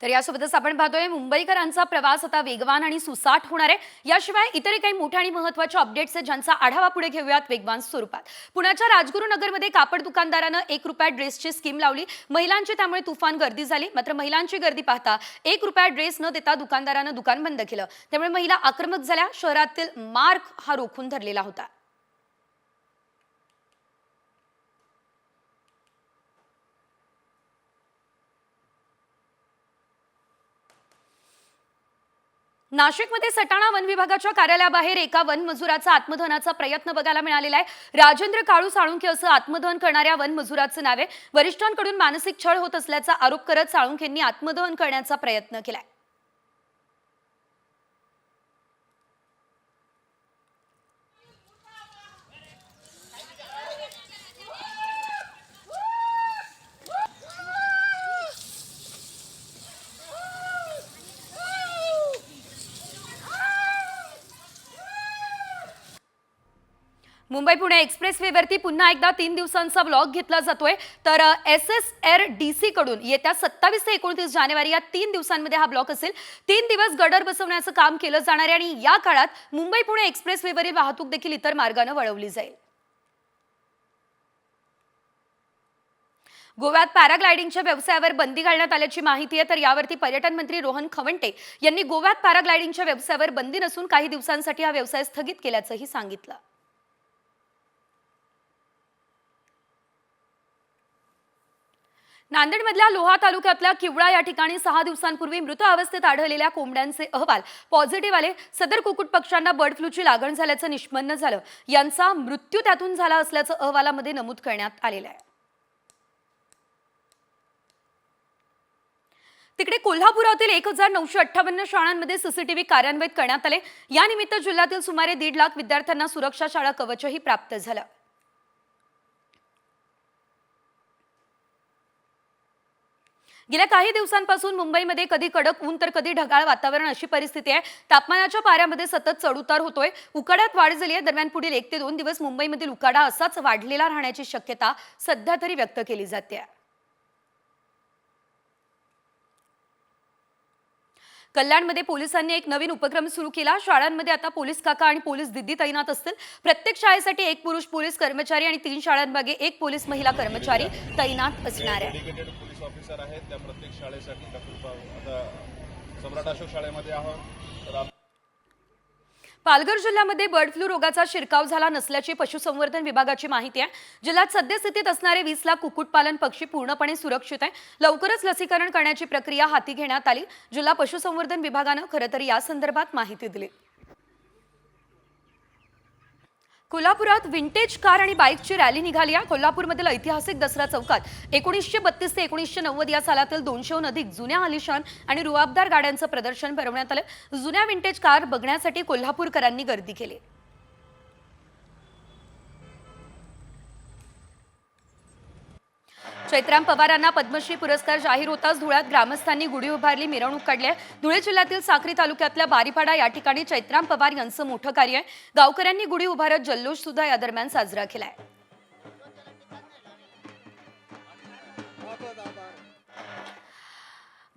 तर यासोबतच आपण पाहतोय मुंबईकरांचा प्रवास आता वेगवान आणि सुसाट होणार आहे। याशिवाय इतर काही मोठ्या आणि महत्त्वाच्या अपडेट्स आहेत ज्यांचा आढावा पुढे घेऊयात वेगवान स्वरूपात। पुण्याच्या राजगुरुनगरमध्ये कापड दुकानदारानं ₹1 ड्रेसची स्कीम लावली। महिलांची त्यामुळे तुफान गर्दी झाली। मात्र महिलांची गर्दी पाहता ₹1 ड्रेस न देता दुकानदारानं दुकान बंद केलं। त्यामुळे महिला आक्रमक झाल्या। शहरातील मार्ग हा रोखून धरलेला होता। नाशिकमध्ये सटाणा वन विभागाच्या कार्यालयाबाहेर एका वन मजुराचा आत्मदहनाचा प्रयत्न बघायला मिळालेला आहे। राजेंद्र काळू साळुंखे असं आत्मदहन करणाऱ्या वन मजुराचं नाव आहे। वरिष्ठांकडून मानसिक छळ होत असल्याचा आरोप करत साळुंखेंनी आत्मदहन करण्याचा प्रयत्न केलाय। मुंबई पुणे एक्सप्रेसवेवरती पुन्हा एकदा 3 दिवसांचा ब्लॉक घेतला जातोय। तर SSRDC कडून येत्या 27 ते 29 जानेवारी या 3 दिवसांमध्ये हा ब्लॉक असेल। 3 दिवस गडर बसवण्याचं काम केलं जाणार आहे आणि या काळात मुंबई पुणे एक्सप्रेसवेवरील वाहतूक देखील इतर मार्गाने वळवली जाईल। गोव्यात पॅराग्लायडिंगच्या व्यवसायावर बंदी घालण्यात आल्याची माहिती आहे। तर यावरती पर्यटन मंत्री रोहन खवंटे यांनी गोव्यात पॅराग्लायडिंगच्या व्यवसायावर बंदी नसून काही दिवसांसाठी हा व्यवसाय स्थगित केल्याचंही सांगितलं। नांदेडमधल्या लोहा तालुक्यातल्या किवळा या ठिकाणी 6 दिवसांपूर्वी मृत अवस्थेत आढळलेल्या कोंबड्यांचे अहवाल पॉझिटिव्ह आले। सदर कुक्कुट पक्ष्यांना बर्ड फ्लूची लागण झाल्याचं निष्पन्न झालं। यांचा मृत्यू त्यातून झाला असल्याचं अहवालामध्ये नमूद करण्यात आलेलं आहे। तिकडे कोल्हापुरातील 1958 शाळांमध्ये सीसीटीव्ही कार्यान्वित करण्यात आले। यानिमित्त जिल्ह्यातील सुमारे 1.5 लाख विद्यार्थ्यांना सुरक्षा शाळा कवचही प्राप्त झालं। गेल्या काही दिवसांपासून मुंबईमध्ये कधी कडक ऊन तर कधी ढगाळ वातावरण अशी परिस्थिती आहे। तापमानाच्या पाऱ्यामध्ये सतत चढउतार होतोय। उकाड्यात वाढ झाली आहे। दरम्यान पुढील 1 ते 2 दिवस मुंबईमधील उकाडा असाच वाढलेला राहण्याची शक्यता सध्या तरी व्यक्त केली जाते। कल्याणमध्ये पोलिसांनी एक नवीन उपक्रम सुरू केला। शाळांमध्ये आता पोलीस काका आणि पोलीस दिदी तैनात असतील। प्रत्येक शाळेसाठी 1 पुरुष पोलीस कर्मचारी आणि 3 शाळांमागे 1 पोलीस महिला कर्मचारी तैनात असणार आहे। डेडिकेटेड पोलीस ऑफिसर आहेत त्या प्रत्येक शाळेसाठी आता सम्राट अशोक शाळेमध्ये आहोत। तर पालघर जिल्ह्यामध्ये बर्ड फ्लू रोगाचा शिरकाव झाला नसल्याची पशुसंवर्धन विभागाची माहिती आहे। जिल्ह्यात सद्यस्थितीत असणारे 20 लाख कुक्कुटपालन पक्षी पूर्णपणे सुरक्षित आहे। लवकरच लसीकरण करण्याची प्रक्रिया हाती घेण्यात आली। जिल्हा पशुसंवर्धन विभागानं खरं तर या संदर्भात माहिती दिली। कोल्हापुरात विंटेज कार आणि बाईकची रॅली निघाली आहे। कोल्हापूरमधील ऐतिहासिक दसरा चौकात 1932 ते 1990 या सालातील 200हून अधिक जुन्या आलिशान आणि रुबाबदार गाड्यांचं प्रदर्शन भरवण्यात आलं। जुन्या विंटेज कार बघण्यासाठी कोल्हापूरकरांनी गर्दी केली। चैत्राम पवारांना पद्मश्री पुरस्कार जाहीर होताच धुळ्यात ग्रामस्थांनी गुढी उभारली, मिरवणूक काढली। धुळे जिल्ह्यातील साक्री तालुक्यातल्या बारीपाडा या ठिकाणी चैत्राम पवार यांचं मोठं कार्य आहे। गावकऱ्यांनी गुढी उभारत जल्लोष सुद्धा या दरम्यान साजरा केलाय।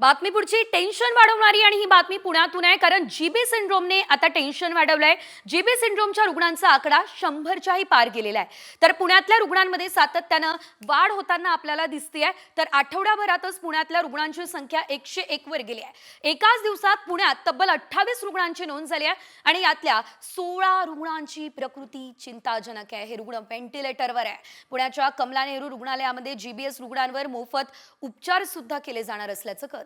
बातमी पुढची टेन्शन वाढवणारी आणि ही बातमी पुण्यातून आहे। कारण जीबी सिंड्रोमने आता टेन्शन वाढवलंय। जीबी सिंड्रोमच्या रुग्णांचा आकडा 100च्याही पार गेलेला आहे। तर पुण्यातल्या रुग्णांमध्ये सातत्यानं वाढ होताना आपल्याला दिसतेय। तर आठवड्याभरातच पुण्यातल्या रुग्णांची संख्या 101 वर गेली आहे। एकाच दिवसात पुण्यात तब्बल 28 रुग्णांची नोंद झाली आहे आणि यातल्या 16 रुग्णांची प्रकृती चिंताजनक आहे। हे रुग्ण व्हेंटिलेटरवर आहे। पुण्याच्या कमला नेहरू रुग्णालयामध्ये जीबीएस रुग्णांवर मोफत उपचार सुद्धा केले जाणार असल्याचं कळतं।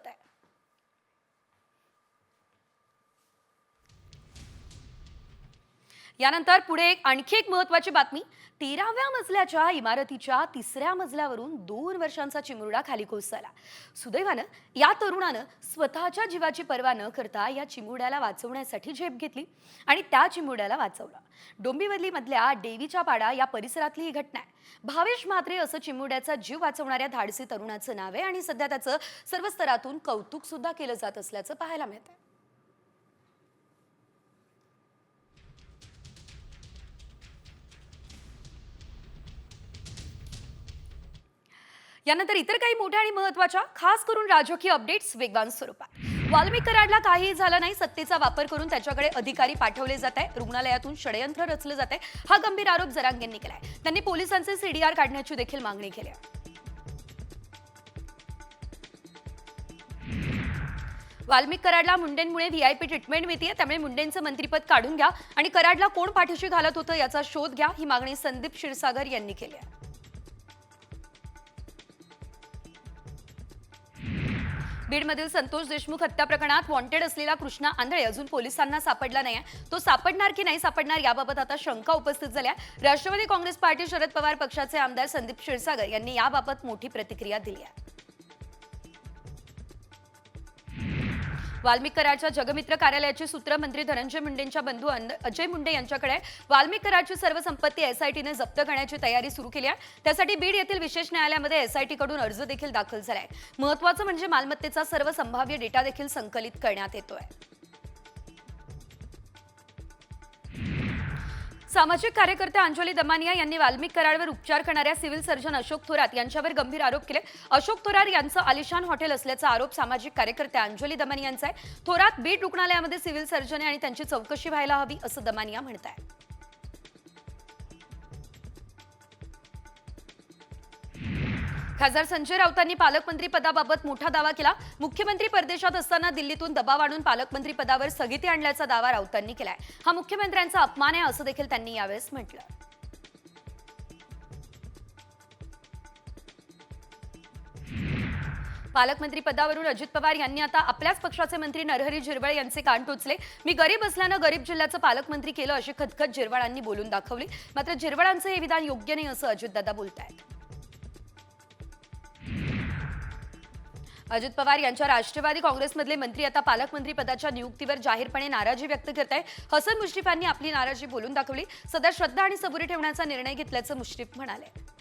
यानंतर पुढे आणखी एक महत्त्वाची बातमी। 13व्या मजल्याच्या इमारतीच्या 3ऱ्या मजल्यावरून 2 वर्षांचा चिमुरडा खाली कोसळला। सुदैवानं या तरुणानं स्वतःच्या जीवाची पर्वा न करता या चिमुरड्याला वाचवण्यासाठी झेप घेतली आणि त्या चिमुरड्याला वाचवलं। डोंबिवलीमधल्या देवीच्या पाडा या परिसरातली ही घटना आहे। भावेश म्हात्रे असं चिमुरड्याचा जीव वाचवणाऱ्या धाडसी तरुणाचं नाव आहे आणि सध्या त्याचं सर्व स्तरातून कौतुक सुद्धा केलं जात असल्याचं पाहायला मिळतंय। यानंतर इतर काही मोठ्या आणि महत्त्वाच्या खास करून राजकीय अपडेट्स वेगवान स्वरूपात। वाल्मिक कराडला काहीही झालं नाही, सत्तेचा वापर करून त्याच्याकडे अधिकारी पाठवले जात आहे, रुग्णालयातून षडयंत्र रचलं जात आहे, हा गंभीर आरोप जरांग यांनी केलाय। त्यांनी पोलिसांचे सीडीआर काढण्याची देखील मागणी केली आहे। वाल्मिक कराडला मुंडेंमुळे व्हीआयपी ट्रीटमेंट मिळते, त्यामुळे मुंडेंचं मंत्रिपद काढून घ्या आणि कराडला कोण पाठीशी घालत होतं याचा शोध घ्या, ही मागणी संदीप क्षीरसागर यांनी केली आहे। बीडमधील संतोष देशमुख हत्या प्रकरणात वॉन्टेड असलेला कृष्णा आंधळे अजून पोलिसांना सापडला नाही आहे। तो सापडणार की नाही सापडणार याबाबत आता शंका उपस्थित झाल्या। राष्ट्रवादी काँग्रेस पार्टी शरद पवार पक्षाचे आमदार संदीप क्षीरसागर यांनी याबाबत मोठी प्रतिक्रिया दिली आहे। वाल्मिक कराडच्या जगमित्र कार्यालयाची सूत्र मंत्री धनंजय मुंडेंच्या बंधू अजय मुंडे यांच्याकडे वाल्मिक कराडची सर्व संपत्ती एसआयटीने जप्त करण्याची तयारी सुरू केली आहे। त्यासाठी बीड येथील विशेष न्यायालयामध्ये एसआयटी कडून अर्ज देखील दाखल झालाय। महत्त्वाचं म्हणजे मालमत्तेचा सर्व संभाव्य डेटा देखील संकलित करण्यात येतोय। सामाजिक कार्यकर्ते अंजली दमानिया यांनी वाल्मिक कराडवर उपचार करणाऱ्या सिव्हिल सर्जन अशोक थोरात यांच्यावर गंभीर आरोप केले। अशोक थोरात यांचं आलिशान हॉटेल असल्याचा आरोप सामाजिक कार्यकर्त्या अंजली दमानिया यांचा आहे। थोरात बीड रुग्णालयामध्ये सिव्हिल सर्जन आहे आणि त्यांची चौकशी व्हायला हवी असं दमानिया म्हणतात। खासदार संजय राऊतांनी पालकमंत्री पदाबाबत मोठा दावा केला। मुख्यमंत्री परदेशात असताना दिल्लीतून दबाव आणून पालकमंत्री पदावर स्थगिती आणल्याचा दावा राऊतांनी केलाय। हा मुख्यमंत्र्यांचा अपमान आहे असं देखील त्यांनी यावेळेस म्हटलं। पालकमंत्री पदावरून अजित पवार यांनी आता आपल्याच पक्षाचे मंत्री नरहरी झिरवळ यांचे कान टोचले। मी गरीब असल्यानं गरीब जिल्ह्याचं पालकमंत्री केलं अशी खदखद झिरवळांनी बोलून दाखवली। मात्र झिरवळांचं हे विधान योग्य नाही असं अजितदादा बोलतायत। अजित पवार यांच्या राष्ट्रवादी काँग्रेसमधले मंत्री आता पालकमंत्री पदाच्या नियुक्तीवर जाहीरपणे नाराजी व्यक्त करत आहेत। हसन मुश्रीफांनी आपली नाराजी बोलून दाखवली। सध्या श्रद्धा आणि सबुरी ठेवण्याचा निर्णय घेतल्याचं मुश्रीफ म्हणाले।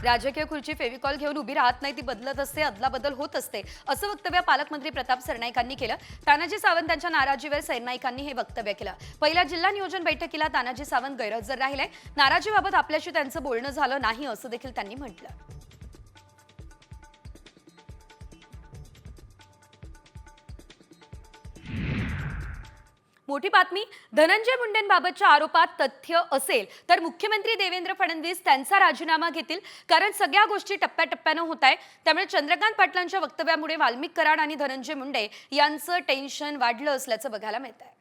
राजकीय खुर्ची फेविकॉल घेऊन उभी राहत नाही, ती बदलत असते, अदलाबदल होत असते असं वक्तव्य पालकमंत्री प्रताप सरनाईकांनी केलं। तानाजी सावंत यांच्या नाराजीवर सरनाईकांनी हे वक्तव्य केलं। पहिल्या जिल्हा नियोजन बैठकीला तानाजी सावंत गैरहजर राहिले। नाराजीबाबत आपल्याशी त्यांचं बोलणं झालं नाही असं देखील त्यांनी म्हटलं। मोठी बातमी, धनंजय मुंडेंबाबतच्या आरोपात तथ्य असेल तर मुख्यमंत्री देवेंद्र फडणवीस त्यांचा राजीनामा घेतील, कारण सगळ्या गोष्टी टप्प्याटप्प्यानं होत आहे। त्यामुळे चंद्रकांत पाटलांच्या वक्तव्यामुळे वाल्मिक कराड आणि धनंजय मुंडे यांचं टेन्शन वाढलं असल्याचं बघायला मिळत आहे।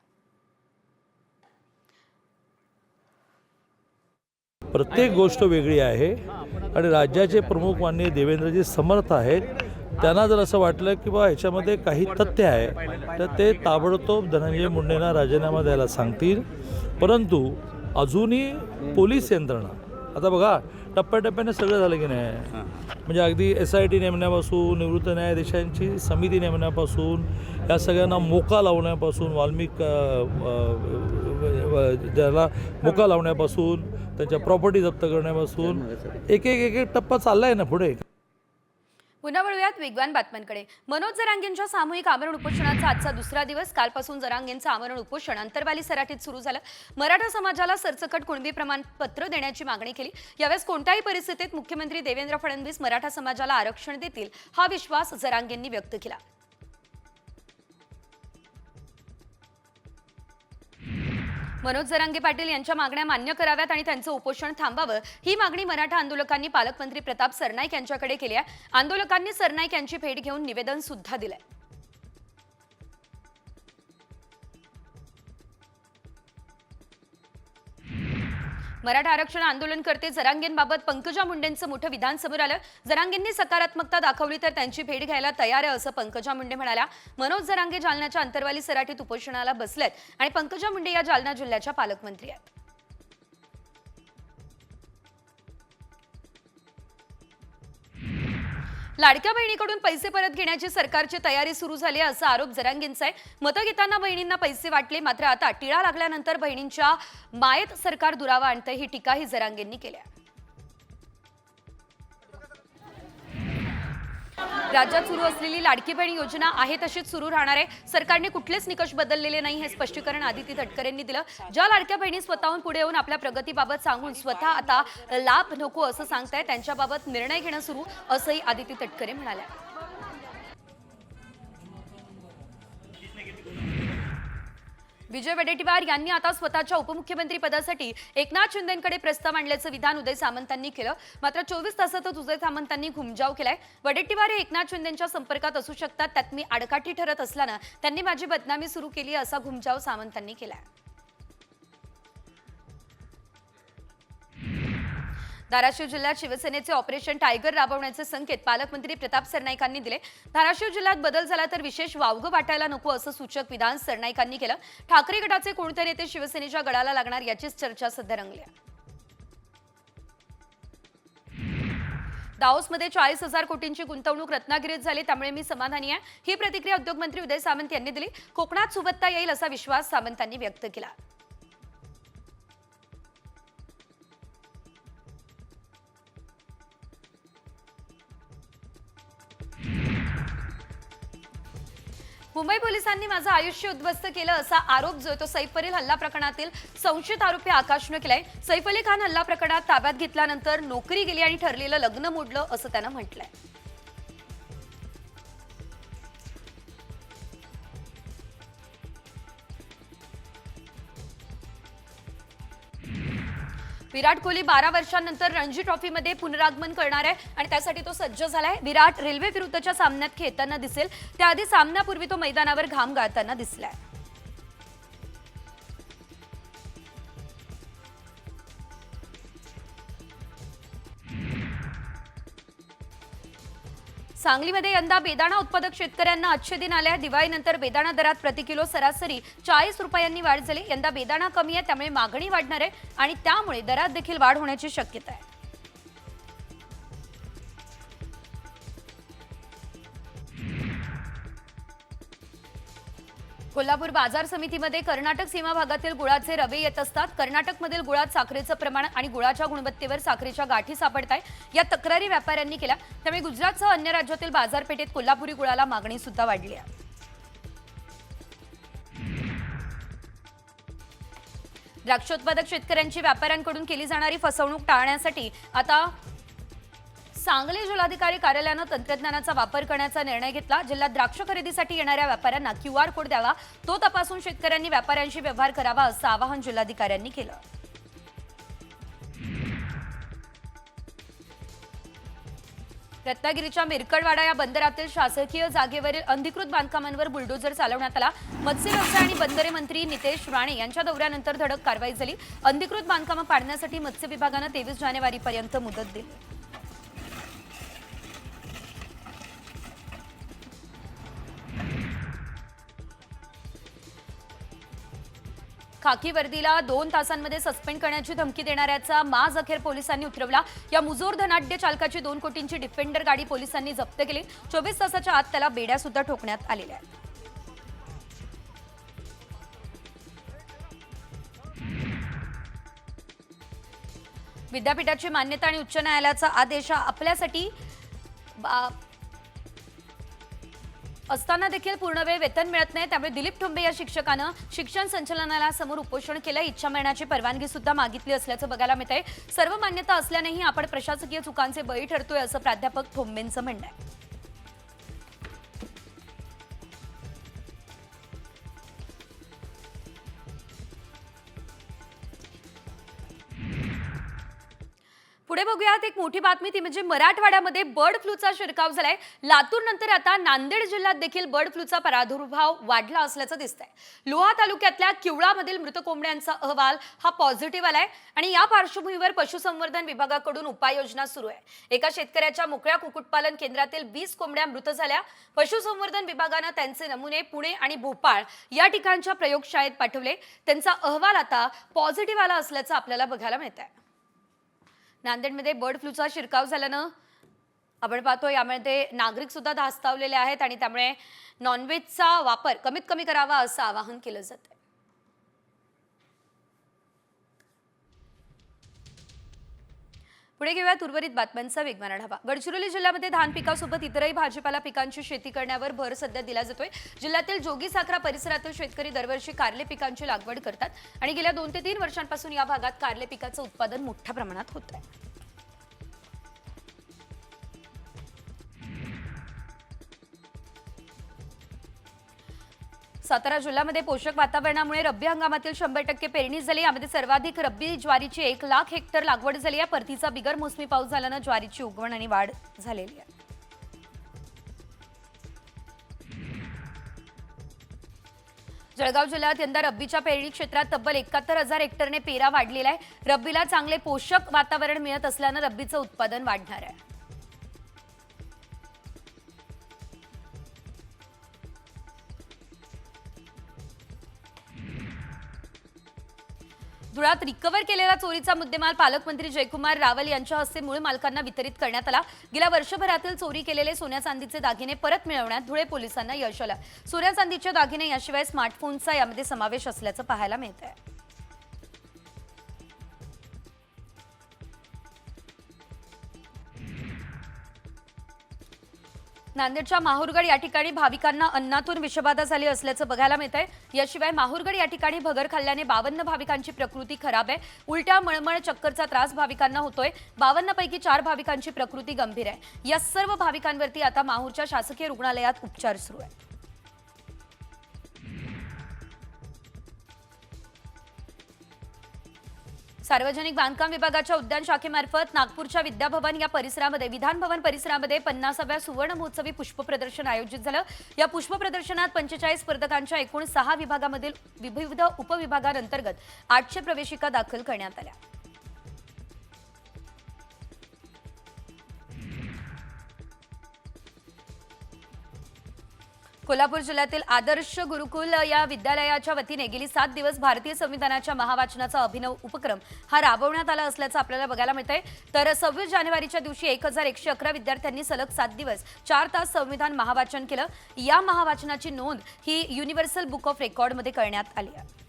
प्रत्येक गोष्ट वेगळी आहे आणि राज्याचे प्रमुख माननीय देवेंद्रजी समर्थ आहेत। त्यांना जर असं वाटलं की बा ह्याच्यामध्ये काही तथ्य आहे तर ते ताबडतोब धनंजय मुंडेंना राजीनामा द्यायला सांगतील। परंतु अजूनही पोलीस यंत्रणा, आता बघा टप्प्याटप्प्याने सगळं झालं की नाही, म्हणजे अगदी SIT नेमण्यापासून, निवृत्त न्यायाधीशांची समिती नेमण्यापासून, या सगळ्यांना मोका लावण्यापासून, वाल्मिक ज्याला मोका लावण्यापासून, त्यांच्या प्रॉपर्टी जप्त करण्यापासून एक एक टप्पा चालला आहे ना पुढे। पुन्हा वळूयात वेगवान बातम्यांकडे। मनोज जरांगेंच्या सामूहिक आमरण उपोषणाचा आजचा दुसरा दिवस। कालपासून जरांगेंचं आमरण उपोषण अंतरवाली सराटीत सुरू झालं। मराठा समाजाला सरसकट कुणबी प्रमाणपत्र देण्याची मागणी केली। यावेळेस कोणत्याही परिस्थितीत मुख्यमंत्री देवेंद्र फडणवीस मराठा समाजाला आरक्षण देतील हा विश्वास जरांगेंनी व्यक्त केला। मनोज जरांगे पाटील यांच्या मागण्या मान्य कराव्यात आणि त्यांचं उपोषण थांबावं, ही मागणी मराठा आंदोलकांनी पालकमंत्री प्रताप सरनाईक यांच्याकडे केली आहे। आंदोलकांनी सरनाईक यांची भेट घेऊन निवेदन सुद्धा दिलंय। मराठा आरक्षण आंदोलनकर्ते जरांगेंबाबत पंकजा मुंडेंचं मोठं विधान समोर आलं। जरांगेंनी सकारात्मकता दाखवली तर त्यांची भेट घ्यायला तयार आहे असं पंकजा मुंडे म्हणाल्या। मनोज जरांगे जालन्याच्या अंतरवाली सराटीत उपोषणाला बसलेत आणि पंकजा मुंडे या जालना जिल्ह्याच्या पालकमंत्री आहेत। लाडक्या बहिणीकडून पैसे परत घेण्याची सरकारची तयारी सुरू झाली आहे असा आरोप जरांगेंचा आहे। मतं घेताना बहिणींना पैसे वाटले, मात्र आता टिळा लागल्यानंतर बहिणींच्या मायेत सरकार दुरावा आणतंय, ही टीकाही जरांगेंनी केली आहे। राज्यात सुरू असलेली लाडकी बहीण योजना आहे तशीच सुरू राहणार आहे. सरकारने कुठलेच निकष बदललेले नाही हे स्पष्टीकरण आदिती तटकरे यांनी दिलं. ज्या लाडक्या बहिणी स्वतःहून पुढे येऊन आपल्या प्रगतीबाबत सांगून स्वतः आता लाभ नको असं सांगताय त्यांच्याबाबत निर्णय घेणं सुरू असंही आदिती तटकरे म्हणाल्या. विजय वडेट्टीवार यांनी आता स्वतःच्या उपमुख्यमंत्री पदासाठी एकनाथ शिंदेंकडे प्रस्ताव आणल्याचं विधान उदय सामंतांनी केलं. मात्र 24 तासातच उदय सामंतांनी घुमजाव केलाय. वडेट्टीवार हे एकनाथ शिंदेंच्या संपर्कात असू शकतात, त्यात मी आडकाठी ठरत असल्यानं त्यांनी माझी बदनामी सुरू केली असा घुमजाव सामंतांनी केलाय. धाराशिव जिल्ह्यात शिवसेनेचे ऑपरेशन टायगर राबवण्याचे संकेत पालकमंत्री प्रताप सरनाईकांनी दिले. धाराशिव जिल्ह्यात बदल झाला तर विशेष वावगं वाटायला नको असं सूचक विधान सरनाईकांनी केलं. ठाकरे गटाचे कोणते नेते शिवसेनेच्या गडाला लागणार याचीच चर्चा सध्या रंगली. दाओसमध्ये 40,000 कोटींची गुंतवणूक रत्नागिरीत झाली, त्यामुळे मी समाधानी आहे. ही प्रतिक्रिया उद्योगमंत्री उदय सामंत यांनी दिली. कोकणात सुबत्ता येईल असा विश्वास सामंतांनी व्यक्त केला. मुंबई पोलिसांनी माझं आयुष्य उद्ध्वस्त केलं असा आरोप जो तो सैफ अली हल्ला प्रकरणातील संशयित आरोपी आकाशनं केलाय. सैफ अली खान हल्ला प्रकरणात ताब्यात घेतल्यानंतर नोकरी गेली आणि ठरलेलं लग्न मोडलं असं त्यानं म्हटलंय. विराट कोहली 12 वर्षांनंतर रणजी ट्रॉफीमध्ये पुनरागमन करणार आहे आणि त्यासाठी तो सज्ज झालाय. विराट रेल्वे विरुद्धच्या सामन्यात खेळताना दिसेल, त्याआधी सामन्यापूर्वी तो मैदानावर घाम गाळताना दिसलाय. सांगलीमध्ये यंदा बेदाणा उत्पादक शेतकऱ्यांना अच्छे दिन आले. दिवाळीनंतर बेदाणा दरात प्रति किलो सरासरी 40 रुपयांनी वाढ झाली. यंदा बेदाणा कमी आहे, त्यामुळे मागणी वाढणार आहे आणि त्यामुळे दरात देखील वाढ होण्याची शक्यता आहे. कोल्हापूर बाजार समितीमध्ये कर्नाटक सीमा भागातील गुळाचे रवे येत असतात. कर्नाटकमधील गुळात साखरेचं प्रमाण आणि गुळाच्या गुणवत्तेवर साखरेच्या गाठी सापडत आहे, या तक्रारी व्यापाऱ्यांनी केल्या. त्यामुळे गुजरातसह अन्य राज्यातील बाजारपेठेत कोल्हापुरी गुळाला मागणी सुद्धा वाढली आहे. द्राक्षोत्पादक शेतकऱ्यांची व्यापाऱ्यांकडून केली जाणारी फसवणूक टाळण्यासाठी आता सांगली जिल्हाधिकारी कार्यालयानं तंत्रज्ञानाचा वापर करण्याचा निर्णय घेतला. जिल्ह्यात द्राक्ष खरेदीसाठी येणाऱ्या व्यापाऱ्यांना QR कोड द्यावा, तो तपासून शेतकऱ्यांनी व्यापाऱ्यांशी व्यवहार करावा असं आवाहन जिल्हाधिकाऱ्यांनी केलं. रत्नागिरीच्या मिरकडवाडा या बंदरातील शासकीय जागेवरील अनधिकृत बांधकामांवर बुलडोझर चालवण्यात आला. मत्स्य व्यवसाय आणि बंदरे मंत्री नितेश राणे यांच्या दौऱ्यानंतर धडक कारवाई झाली. अनधिकृत बांधकामं पाडण्यासाठी मत्स्य विभागानं 23 जानेवारीपर्यंत मुदत दिली. खाकी वर्दीला 2 तासांमध्ये सस्पेंड करण्याची धमकी देणाऱ्याचा माज अखेर पोलिसांनी उतरवला. या मुजोर धनाढ्य चालकाची 2 कोटींची डिफेंडर गाडी पोलिसांनी जप्त केली. 24 तासाच्या आत त्याला बेड्या सुद्धा ठोकण्यात आलेल्या आहेत. विद्यापीठाची मान्यता आणि उच्च न्यायालयाचा आदेश आपल्यासाठी असताना देखील पूर्णवेळ वेतन मिळत नाही, त्यामुळे दिलीप ठोंबे या शिक्षकानं शिक्षण संचालनालयासमोर उपोषण केलं. इच्छा मरणाची परवानगी सुद्धा मागितली असल्याचं बघायला मिळतंय. सर्व मान्यता असल्यानेही आपण प्रशासकीय चुकांचे बळी ठरतोय असं प्राध्यापक ठोंबेंचं म्हणणं आहे. पुढे बघूयात एक मोठी बातमी, ती म्हणजे मराठवाड्यामध्ये बर्ड फ्लूचा शिरकाव झालाय. लातूर नंतर आता नांदेड जिल्ह्यात देखील बर्ड फ्लूचा प्रादुर्भाव वाढला असल्याचं दिसतंय. लोहा तालुक्यातल्या किवळामधील मृत कोंबड्यांचा अहवाल हा पॉझिटिव्ह आलाय आणि या पार्श्वभूमीवर पशुसंवर्धन विभागाकडून उपाययोजना सुरू आहे. एका शेतकऱ्याच्या मोकळ्या कुक्कुटपालन केंद्रातील 20 कोंबड्या मृत झाल्या. पशुसंवर्धन विभागानं त्यांचे नमुने पुणे आणि भोपाळ या ठिकाणच्या प्रयोगशाळेत पाठवले. त्यांचा अहवाल आता पॉझिटिव्ह आला असल्याचं आपल्याला बघायला मिळतंय. नांदेडमध्ये बर्ड फ्लूचा शिरकाव झाल्यानं आपण पाहतो यामध्ये नागरिक सुद्धा धास्तावलेले आहेत आणि त्यामुळे नॉनव्हेजचा वापर कमीत कमी करावा असं आवाहन केलं जातं. पुढे घेऊयात उर्वरित बातम्यांचा वेगवान आढावा। गडचिरोली जिल्ह्यामध्ये धान पिकासोबत इतरही भाजीपाला पिकांची शेती करण्यावर भर सध्या दिला जातोय। जिल्ह्यातील जोगी साखरा परिसरातील शेतकरी दरवर्षी कारले पिकांची लागवड करतात आणि गेल्या 2 ते 3 वर्षांपासून या भागात कारले पिकाचं उत्पादन मोठ्या प्रमाणात होत आहे। सातारा जिल्ह्यामध्ये पोषक वातावरणामुळे रब्बी हंगामातील 100% पेरणी झाली। यामध्ये सर्वाधिक रब्बी ज्वारीची 1 लाख हेक्टर लागवड झाली आहे। परतीचा बिगर मोसमी पाऊस झाल्याने ज्वारीची उगवण आणि वाढ झालेली आहे। जळगाव जिल्ह्यात यंदा रब्बीच्या पेरणी क्षेत्रात तब्बल 71,000 हेक्टरने पेरा वाढलेला आहे। रब्बीला चांगले पोषक वातावरण मिळत असल्याने रब्बीचं उत्पादन वाढणार आहे। धुळ्यात रिकव्हर केलेला चोरीचा मुद्देमाल पालकमंत्री जयकुमार रावल यांच्या हस्ते मूळ मालकांना वितरित करण्यात आला। गेल्या वर्षभरातील चोरी केलेले सोन्या चांदीचे दागिने परत मिळवण्यात धुळे पोलिसांना यश आलं। सोन्या चांदीचे दागिने याशिवाय स्मार्टफोनचा यामध्ये समावेश असल्याचं पाहायला मिळत आहे। नांदेडच्या माहूरगड या ठिकाणी भाविकांना अन्नातून विषबाधा झाली असल्याचं बघायला मिळत आहे। याशिवाय माहूरगड या ठिकाणी भगर खाल्ल्याने 52 भाविकांची प्रकृती खराब आहे। उलट्या मळमळ चक्करचा त्रास भाविकांना होतोय। 52 पैकी 4 भाविकांची प्रकृती गंभीर आहे। या सर्व भाविकांवरती आता माहूरच्या शासकीय रुग्णालयात उपचार सुरू आहेत। सार्वजनिक बांधकाम विभागाच्या उद्यान शाखेमार्फत नागपूरच्या विद्याभवन या परिसरामध्ये विधान भवन परिसरामध्ये 50व्या सुवर्ण महोत्सवी पुष्प प्रदर्शन आयोजित झालं। या पुष्प प्रदर्शनात 45 स्पर्धकांच्या एकूण 6 विभागामधील विविध उपविभागांतर्गत 800 प्रवेशिका दाखल करण्यात आल्या। कोल्हापूर जिल्ह्यातील आदर्श गुरुकुल या विद्यालयाच्या वतीने गेली 7 दिवस भारतीय संविधानाच्या महावाचनाचा अभिनव उपक्रम हा राबवण्यात आला असल्याचं आपल्याला बघायला मिळतंय। तर 26 जानेवारीच्या दिवशी 1111 विद्यार्थ्यांनी सलग 7 दिवस 4 तास संविधान महावाचन केलं। या महावाचनाची नोंद ही युनिव्हर्सल बुक ऑफ रेकॉर्डमध्ये करण्यात आली आहे।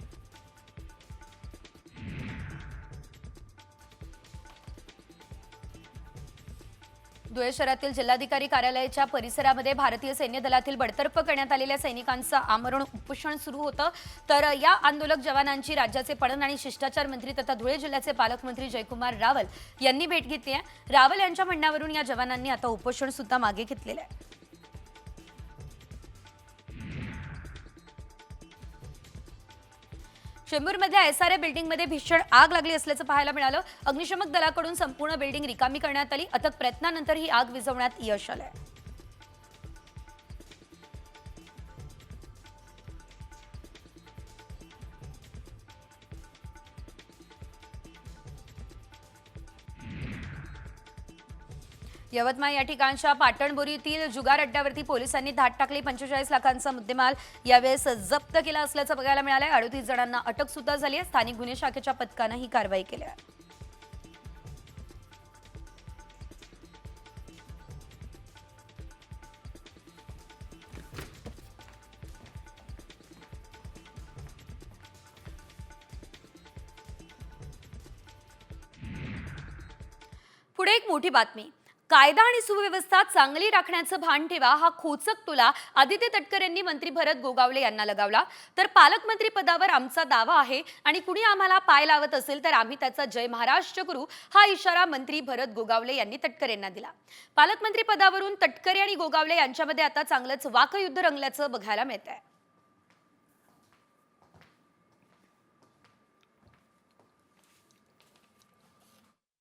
धुळे शहरातील जिल्हाधिकारी कार्यालयाच्या परिसरामध्ये भारतीय सैन्य दलातील बडतर्फ करण्यात आलेल्या सैनिकांचं आमरण उपोषण सुरू होतं। तर या आंदोलक जवानांची राज्याचे पणन आणि शिष्टाचार मंत्री तथा धुळे जिल्ह्याचे पालकमंत्री जयकुमार रावल यांनी भेट घेतली आहे। रावल यांच्या म्हणण्यावरून या जवानांनी आता उपोषण सुद्धा मागे घेतलेलं आहे। चेंबूरमधल्या एसआरए बिल्डिंगमध्ये भीषण आग लागली असल्याचं पाहायला मिळालं। अग्निशमक दलाकडून संपूर्ण बिल्डिंग रिकामी करण्यात आली। अथक प्रयत्नानंतर ही आग विझवण्यात यश आलंय। यवतमाळ या ठिकाणच्या पाटणबोरीतील जुगार अड्ड्यावरती पोलिसांनी धाड टाकली। 45 लाखांचा मुद्देमाल यावेळेस जप्त केला असल्याचं बघायला मिळालंय। 38 जणांना अटक सुद्धा झाली आहे। स्थानिक गुन्हे शाखेच्या पथकानं ही कारवाई केली आहे। पुढे एक मोठी बातमी। कायदा आणि सुव्यवस्था चांगली राखण्याचं भान ठेवा हा खोचक टोला आदित्य तटकरे यांनी मंत्री भरत गोगावले यांना लगावला। तर पालकमंत्री पदावर आमचा दावा आहे आणि कुणी आम्हाला पाय लावत असेल तर आम्ही त्याचा जय महाराष्ट्र करू हा इशारा मंत्री भरत गोगावले यांनी तटकरेंना दिला। पालकमंत्री पदावरून तटकरे आणि गोगावले यांच्यामध्ये आता चांगलंच वाकयुद्ध रंगल्याचं बघायला मिळतंय।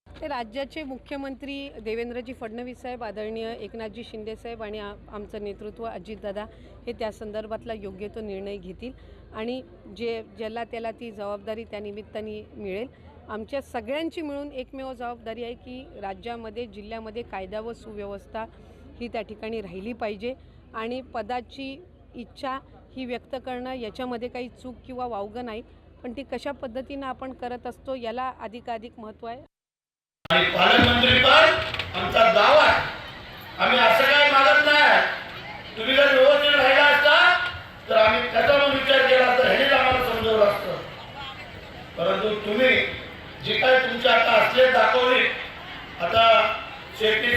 राज्याचे मुख्यमंत्री देवेंद्रजी फडणवीस साहेब, आदरणीय एकनाथजी शिंदे साहेब आणि आमचं नेतृत्व अजितदादा हे त्या संदर्भातला योग्य तो निर्णय घेतील आणि ज्याला त्याला ती जबाबदारी त्या निमित्ताने मिळेल। आमच्या सगळ्यांची मिळून एकमेव जबाबदारी आहे की राज्यामध्ये जिल्ह्यामध्ये कायदा व सुव्यवस्था ही त्या ठिकाणी राहिली पाहिजे आणि पदाची इच्छा ही व्यक्त करणं याच्यामध्ये काही चूक किंवा वावगं नाही, पण ती कशा पद्धतीनं आपण करत असतो याला अधिकाधिक महत्त्व आहे। आणि पालकमंत्री पद आमचा दावा आहे। आम्ही असं काय मागत नाही। तुम्ही जर व्यवस्थित राहिला असता तर आम्ही त्याचा विचार केला तर ह्यानेच आम्हाला समजवलं असतं, परंतु तुम्ही जे काय तुमच्या आता असले दाखवले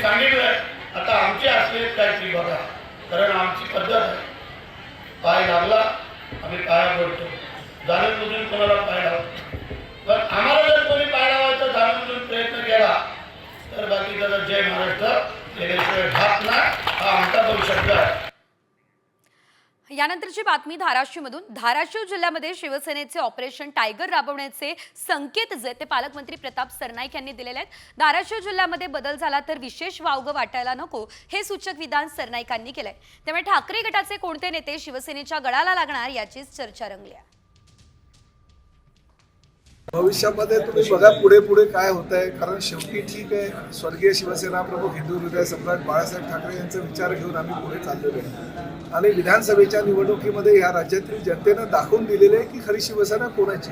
सांगितलंय आता आमची असले काहीतरी बघा, कारण आमची पद्धत आहे. पाय लागला आम्ही पाया पडतो, जाणून बुजून कोणाला पाय लावतो. पण आम्हाला जर कोणी पाय लावायचा जाणून बुजून प्रयत्न केला तर बाकी त्याचा जय महाराष्ट्र केल्याशिवाय घात नाही, हा आमचा पण शब्द आहे. यानंतरची बातमी धाराशिवमधून. धाराशिव जिल्ह्यामध्ये शिवसेनेचे ऑपरेशन टायगर राबवण्याचे संकेत जे ते पालकमंत्री प्रताप सरनाईक यांनी दिलेले आहेत. धाराशिव जिल्ह्यामध्ये बदल झाला तर विशेष वावगं वाटायला नको, हे सूचक विधान सरनाईकांनी केलंय. त्यामुळे ठाकरे गटाचे कोणते नेते शिवसेनेच्या गळाला लागणार याचीच चर्चा रंगली आहे. भविष्यामध्ये तुम्ही बघा पुढे पुढे काय होत आहे, कारण शेवटी ठीक आहे स्वर्गीय शिवसेना प्रमुख हिंदू हृदय सम्राट बाळासाहेब ठाकरे यांचा विचार घेऊन आम्ही पुढे चाललेलो आहे आणि विधानसभेच्या निवडणुकीमध्ये ह्या राज्यातील जनतेनं दाखवून दिलेले आहे की खरी शिवसेना कोणाची,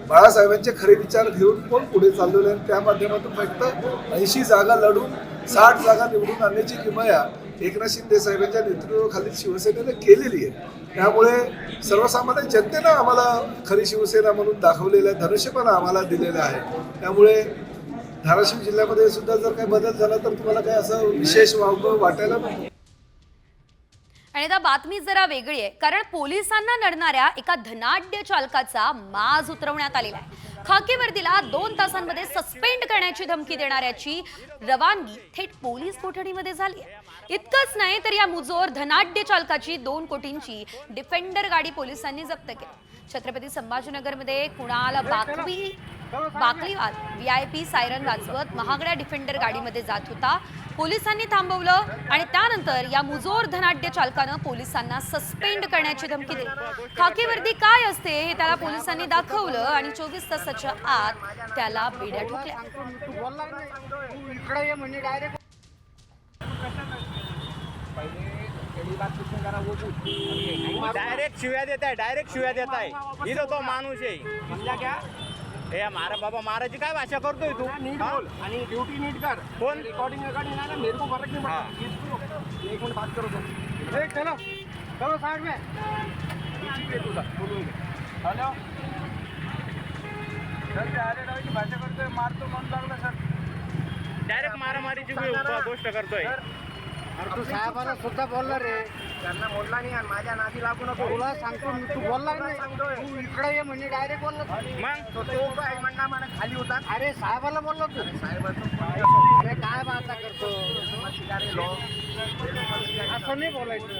बाळासाहेबांचे खरे विचार घेऊन कोण पुढे चाललेले आहे. त्या माध्यमातून फक्त 80 जागा लढून 60 जागा निवडून आणण्याची किमया एकनाथ शिंदे साहेबांच्या नेतृत्वाखाली शिवसेनेने केलेली आहे. त्यामुळे सर्वसामान्य जनतेनं आम्हाला खरी शिवसेना म्हणून दाखवलेलं आहे, धनुष्यबाण आम्हाला दिलेलं आहे. त्यामुळे धाराशिव जिल्ह्यामध्ये सुद्धा जर काही बदल झाला तर तुम्हाला काय असं विशेष वावगं वाटायला नको. आणि आता बातमी जरा वेगळी आहे, कारण पोलिसांना नडणाऱ्या एका धनाढ्य चालकाचा माज उतरवण्यात आलेला आहे. खाकी वर्दीला 2 तासांमध्ये सस्पेंड करण्याची धमकी देणाऱ्याची रवानगी थेट पोलीस कोठडीमध्ये झाली आहे. इतकंच नाही तर या मुजोर धनाढ्य चालकाची 2 कोटींची डिफेंडर गाडी पोलिसांनी जप्त केली. छत्रपती संभाजीनगरमध्ये कुणाला बाकलीवाद VIP सायरन वाजवत महागड्या डिफेंडर गाडीमध्ये जात होता. पोलिसांनी थांबवलं आणि त्यानंतर या मुजोर धनाढ्य चालकानं पोलिसांना सस्पेंड करण्याची धमकी दिली. खाकी वर्दी काय असते हे त्याला पोलिसांनी दाखवलं आणि 24 तासाच्या आत त्याला बेड्या ठोकल्या. डायरेक्ट शिव्या देत आहे इथं तो माणूस आहे. हे मारा बाबा, माराची काय भाषा करतोय तू? आणि ड्यूटी नीट कर. कोण रिकॉर्डिंग रिकॉर्डिंग है ना, मेरे को फर्क नहीं पड़ता. एक मिनट बात करो सर. चलो चलो साइड में. हॅलो सर, ते आले रावाची भाषा करतोय, मारतो म्हणून लागला सर. डायरेक्ट मारामारीची गोष्ट करतोय. अरे तू साहेबांना सुद्धा बोलला रे, त्यांना बोलला नाही आणि माझ्या नादी लागू नको. तुला सांगतो तू बोलला नाही, तू इकडे ये म्हणजे डायरेक्ट बोलला. मग तो काय म्हणणार मला खाली होता. अरे साहेबाला बोललो तू. अरे काय बाता करतो, असं नाही बोलायचं.